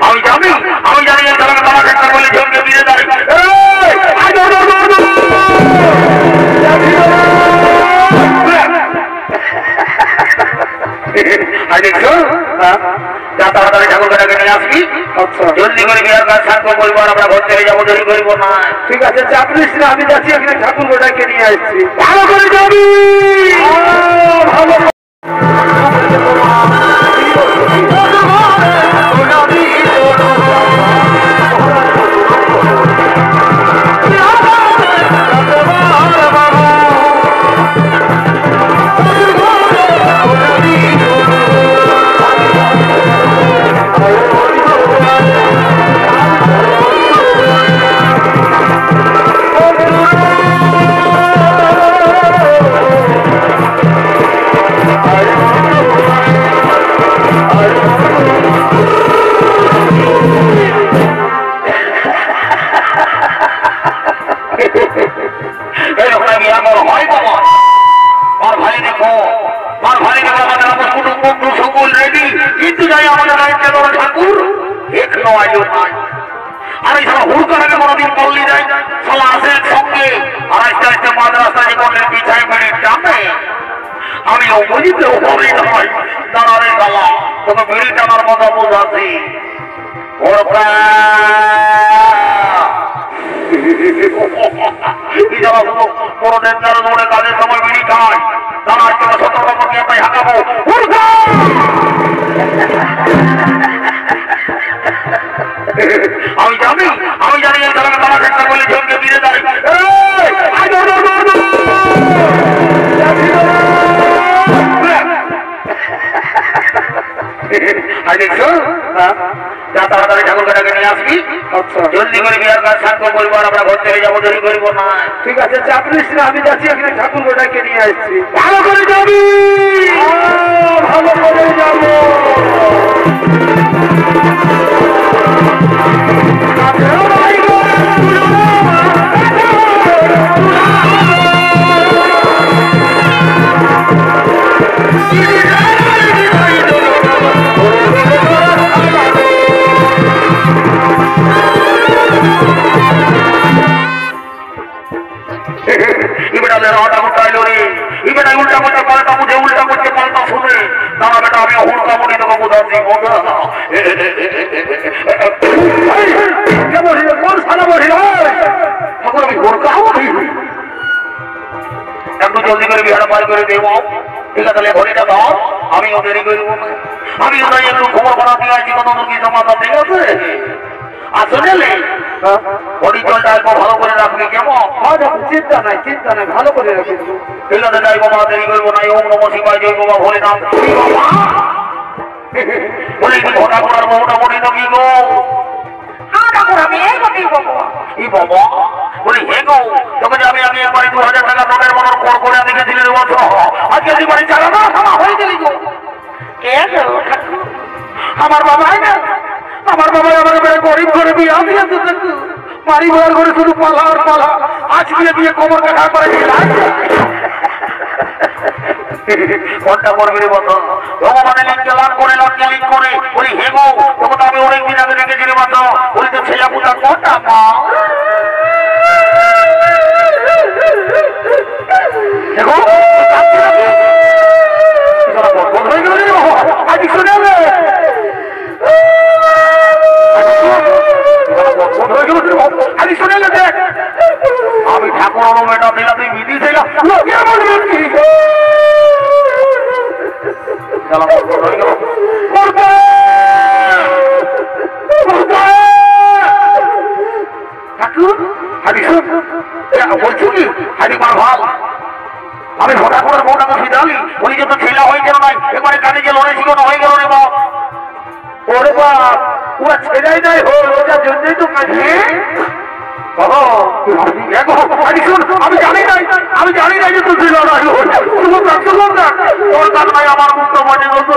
আমি জানি এই ধরনের তোমার একটা বলে জমকে দিয়ে দাঁড়িয়ে তাড়াতাড়ি ঠাকুরকে নিয়ে আসবি। জলদি করে বিয়ার কাজ সার্থ করবো আর আমরা ঘর থেকে যাবো, দেরি করবো না। ঠিক আছে, চাপ নিস না, আমি যাচ্ছি এখানে ঠাকুরকে নিয়ে আসছি। ভালো করে যাবি, ভালো কাজের সময় বিড়ি খায়, তারা সতর্ক করে হাঁকাবো। আমি জানি এই ধরনের তোমার একটা বলে জমকে দিয়ে দাঁড়িয়ে তাড়াতাড়ি ঠাকুরকে নিয়ে আসবি। জলদি করে বিয়ার কাজ সার্থ করবো আর আমরা ঘর থেকে যাবো, দেরি করবো না। ঠিক আছে, চাপ নিস না, আমি যাচ্ছি এখানে ঠাকুরকে নিয়ে আসছি। ভালো করে যাবি, ভালো করে যাবো। উল্টা করতে পাল্টা বুঝে, উল্টা করতে পাল্টা শুনে, তারা বেটা আমি হুড়কা মনে তোকে বোঝাচ্ছি। একটু জলদি করে বিহারা পার করে দেবো। ঠিক আছে, ঘড়িটা দাও, আমিও দেরি করবো না। আমি ওটাই একটু খবর করা দিয়ে আছি কত দূর কি সমাধান। ঠিক আছে, আসলে পরিচয়টা একটু ভালো করে রাখবি, কেমন? চিন্তা নাই, ভালো করে রাখবি। ঠিক আছে, যাই বাবা, দেরি করবো না। ওম নমঃ শিবায়, জয় বাবা ভোলে নাম। বলি ঘটা করার মোটামুটি তো কি গো? বাবা বলি হে গো, তোকে যে আমি একবারে 2000 টাকা নোটের মনোর কর করে দেখেছিলি রে বছর, আজকে তুই বাড়ি চালানো হয়ে গেলি গো। আমার বাবাই না, আমার বাবাই আমার গরিব করে বিয়া দিয়েছে, বাড়ি ঘর করে শুধু পালা আর পালা। আজ দিয়ে কোমর কাটা করে কোনটা করবি রে বন্ধু? ভগবানে লিখকে লাভ করে লজ্জা লিখ করে বলি হে গো, তোকে তো আমি অনেকদিন আগে দেখেছি রে বন্ধু। বলি তো ছেলে পূজা কোনটা মা? দেখো হয়ে গেল রে বাবা, আজ শুনে আমি ঠাকুর মেটা দিলাম, তুই বিধি ছিলাম বলছি কি হারি মার ভাল। আমি ভোটা করার বউটাকে ফিরালি, উনি যত ছেলে হয়ে গেল নাই, এবারে কানে যে লড়েছিল না হয়ে গেল রে বাপ। ওরে বাপ, ওরা ছেলেই নাই হল, ওটার জন্যই তো কাজে। আমি জানি নাই যে তুই ছিল না। তোর কাজ নাই আমার মুক্ত মনে বলতো।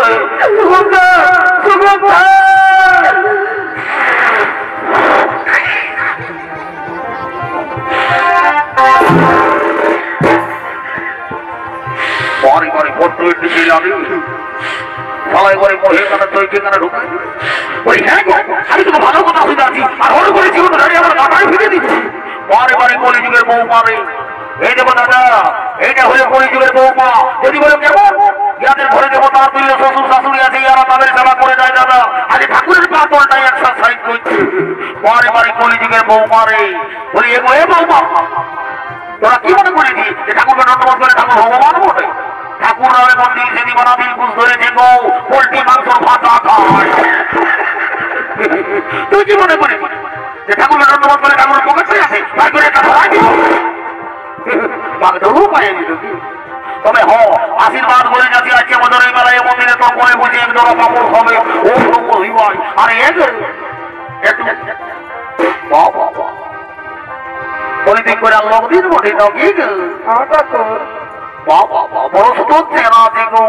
পরে পরে ভোট কিছু লাগে সবাই করে মহিলা কাটা তৈরি কাটা ঢুকাই ওই হ্যাঁ গো আমি তোকে ভালো কথা শুনে আছি আর হল করে জীবন দাঁড়িয়ে আমার মাথায় ফিরে দিচ্ছি বারে বারে কলিযুগের বউ মারে এই দেবো দাদা এইটা হলে কলিযুগের বউমা যদি বলো কেমন যাদের ঘরে দেবো তার তুল্য শ্বশুর শাশুড়ি আছে ইয়ারা তাদের সেবা করে যায় দাদা আজ ঠাকুরের পাতলটাই এক্সারসাইজ করছে বারে বারে কলিযুগের বউ মারে বলি এগো এ বউমা তোরা কি মনে করেছি যে ঠাকুরকে নন্দমত করে ঠাকুর ভগবান বটে ঠাকুর রাবে মন্দির সেদি বানা দিল কুশ ধরেছে গো পোল্ট্রি মাংস ভাজা খায় তুই কি মনে করিস যে ঠাকুরকে নন্দমত করে ঠাকুরের পকেটে আছে তাই করে একটা ধরাই দিব তবে হ আশীর্বাদ বলে যাচ্ছি আজকে আমাদের এই মেলায় মন্দিরে তোর মনে বুঝে এক জোড়া কাপড় হবে ও হইবাই আর পলিথিন করে লোক দিন বটে দাও কি বড় সুতোর চেনা আছে গো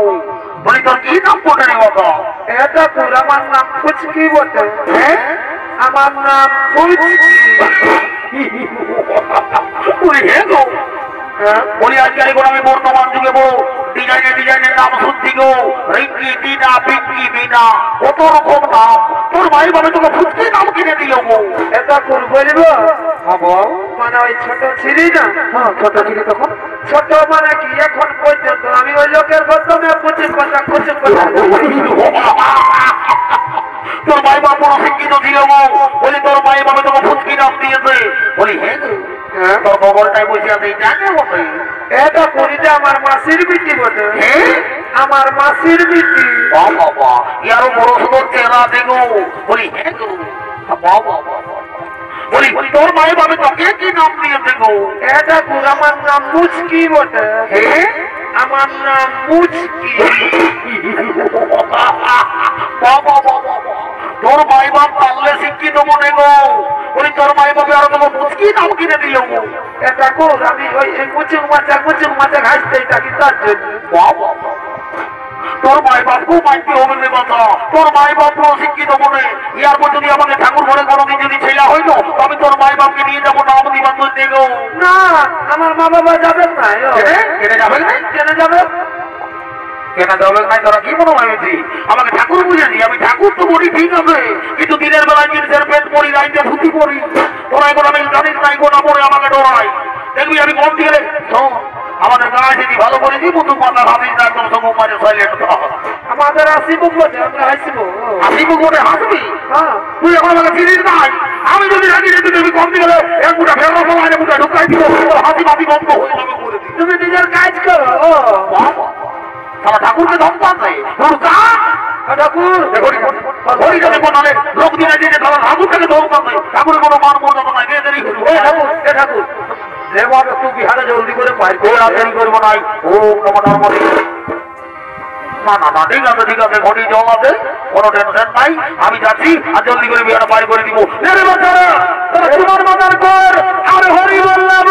বলি তোর কি নাম বটে রে বাবা এটা তোর আমার নাম ফুচকি বটে হ্যাঁ আমার নাম ফুচকি বলি আজকাল এখন আমি বর্তমান যুগে বড় ডিজাইনের নাম শুনছি গো রিঙ্কি টিনা পিঙ্কি বিনা কত রকম নাম তোর ভাই ভাবে তোকে ফুচকি নাম কিনে দিল গো এটা কোন বলবো মানে ওই ছোট ছিলি না ছোট ছিলি তখন ছোট মানে কি এখন পর্যন্ত আমি ওই লোকের বদলে কুচুক কথা তোর ভাই বাপ বড় শিক্ষিত ছিল গো বলি তোর ভাই ভাবে তোকে ফুচকি নাম দিয়েছে বলি হ্যাঁ তোর বগলটাই বসে আছে জানে বটে এটা করিটা আমার মাসির বিটি বটে আমার মাসির বিটি বাবা ইয়ারও বড় সুন্দর চেহারা আছে গো বলি হ্যাঁ গো বাবা বলি তোর মায়ের ভাবে তোকে কি নাম দিয়েছে গো এটা আমার নাম মুচকি বটে আমার নাম মুচকি বাবা তোর ভাই বাপ পারলে শিক্ষিত মনে গো বলি তোর ভাই বাপে আরো তোমার মুচকি নাম কিনে দিল গো এটা কোন আমি ওই কুচুক মাচা ঘাসতে থাকি তার জন্য বাবা তোর ভাই বাপ খুব মাইতে হবে রে কথা তোর ভাই বাপ শিক্ষিত মনে ইয়ার পর যদি আমাকে ঠাকুর ঘরে কোনোদিন যদি ছেলা হইলো আমি তোর ভাই বাপকে নিয়ে যাবো নাম দিবান গো না আমার মা বাবা যাবেন না কেনে যাবেন না কেনে যাবে কেনা যাবে না তোরা কি মনে ভাবছি আমাকে ঠাকুর বুঝেছি আমি ঠাকুর তো বলি ঠিক আছে কিন্তু দিনের বেলায় জিনিসের পেট পরি রাইতে ধুতি পরি তোরা এখন আমি জানিস নাই গোটা পরে আমাকে ডরাই দেখবি আমি কম দিয়ে আমাদের গায়ে যদি ভালো করেছি মতো মাথা ভাবিস না একদম সব মানে সাইলেন্ট আমাদের আসিব বটে আমরা হাসিব আসিব বটে হাসবি তুই এখন আমাকে চিনিস নাই আমি যদি রাজি রেখে তুমি কম দিয়ে গেলে এক মুঠা ফেরো সময় মুঠা ঢুকাই দিব হাসি মাতি বন্ধ হয়ে যাবে করে দিই তুমি নিজের কাজ করো তারা ঠাকুরকে ধমকান দেয় ঠাকুর হরি যাবে কোনালে লোক দিনে দিনে তারা ঠাকুরকে ধমকান দেয় ঠাকুরের কোনো মান মর্যাদা নাই দেরি ঠাকুর দেবাদ একটু বিহারে জলদি করে পাই দেরি করবো নাই ও নমস্কার না ঠিক আছে ঘটি জল আছে কোনো টেনশন নাই আমি যাচ্ছি আর জলদি করে বিহারে পাই করে দিব তোমার মাতার কর আর হরি বললাম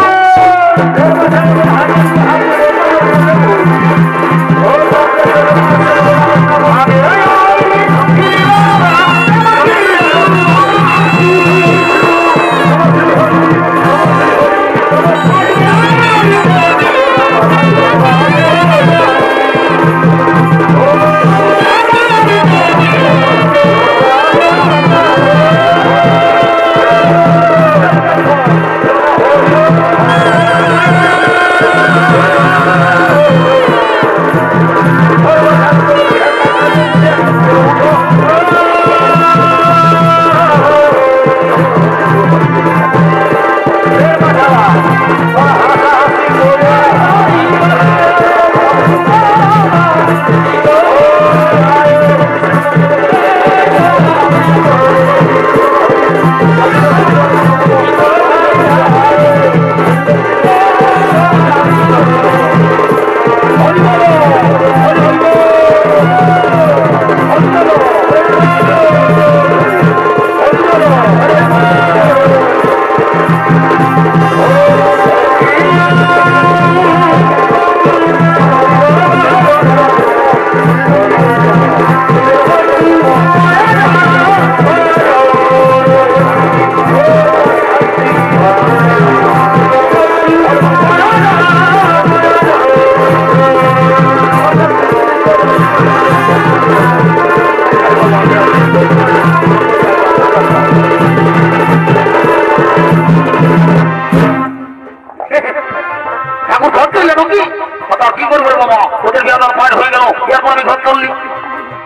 আমি ঘর চললি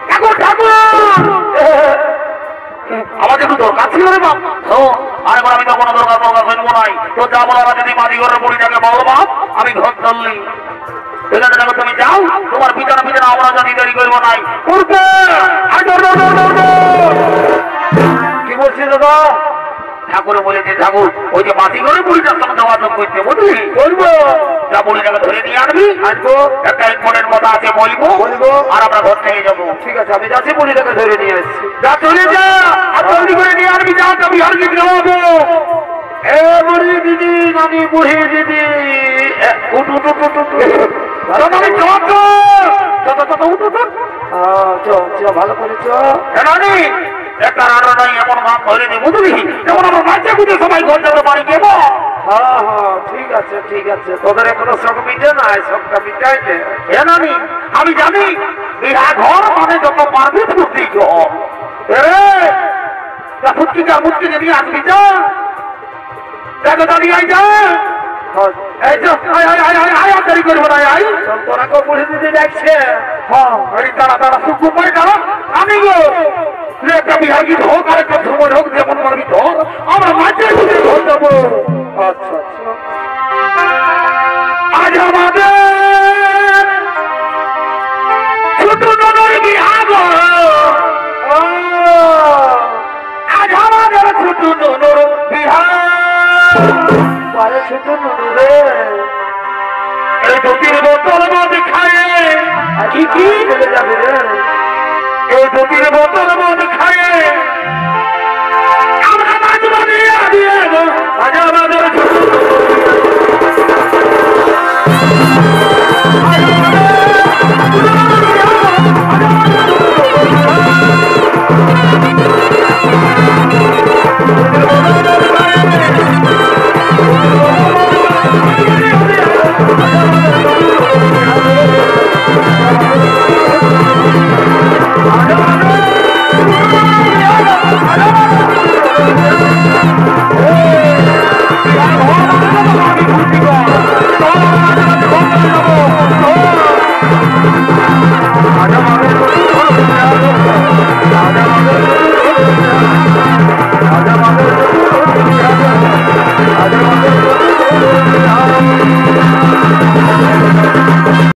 ঠাকুর ঠাকুর আমাদের একটু দরকার ছিল রে বাপ আরেকবার আমি তো কোনো দরকার শুনবো নাই তো যা বলার যদি মাঝি ঘরের পরিটাকে বলো বাপ আমি ঘর চললি ঠিক আছে দেখো তুমি যাও তোমার বিছানা বিছানা আমরা যদি দেরি করবো নাই কি বলছি দাদা ঠাকুর বলেছে ঠাকুর ওই যে মাটি ঘরে বুড়িটার সঙ্গে যোগাযোগ করতে বুঝলি বলবো যা বুড়িটাকে ধরে নিয়ে আনবি আসবো একটা ইম্পর্টেন্ট কথা আছে বলবো বলবো আর আমরা ঘর থেকে যাবো ঠিক আছে আমি যাচ্ছি বুড়িটাকে ধরে নিয়ে এসছি যা চলে যা আর জলদি করে নিয়ে আনবি যা আমি আর কি খাওয়াবো এ বুড়ি দিদি নানি বুড়ি দিদি উঠ উঠ উঠ উঠ উঠ আমি চল ভালো করেছ রানী একটা রান্না নাই এমন গান ধরে নেই বুঝলি যেমন আমরা বাচ্চা বুঝে সবাই ঘর যাবে বাড়ি কেবো হ্যাঁ হ্যাঁ ঠিক আছে তোদের এখনো শখ মিটে নাই শখটা মিটাই দে এ নানি আমি জানি বিহা ঘর মানে যত পারবি ফুর্তি ঘর ফুটকিটা মুটকিকে নিয়ে আসবি যা দেখো দাঁড়িয়ে আই যা এই তো আয় দেরি করবো না আই তোরা কেউ বুড়ি দিদি দেখছে হ্যাঁ তারা তারা শুক্র করে দাঁড়া আমি গো একটা বিহার গীত হোক আর একটা সময় হোক যেমন পারবি ধর আমরা মাঝে বুঝে ধর যাবো আচ্ছা আচ্ছা আজ আমাদের ছোট নদর বিহার আজ আমাদের ছোট নদর বিহার ছোট নুনু রে এই দুটির বোতল মদ খায় কি কি চলে যাবে রে এই দুটির বোতল মদ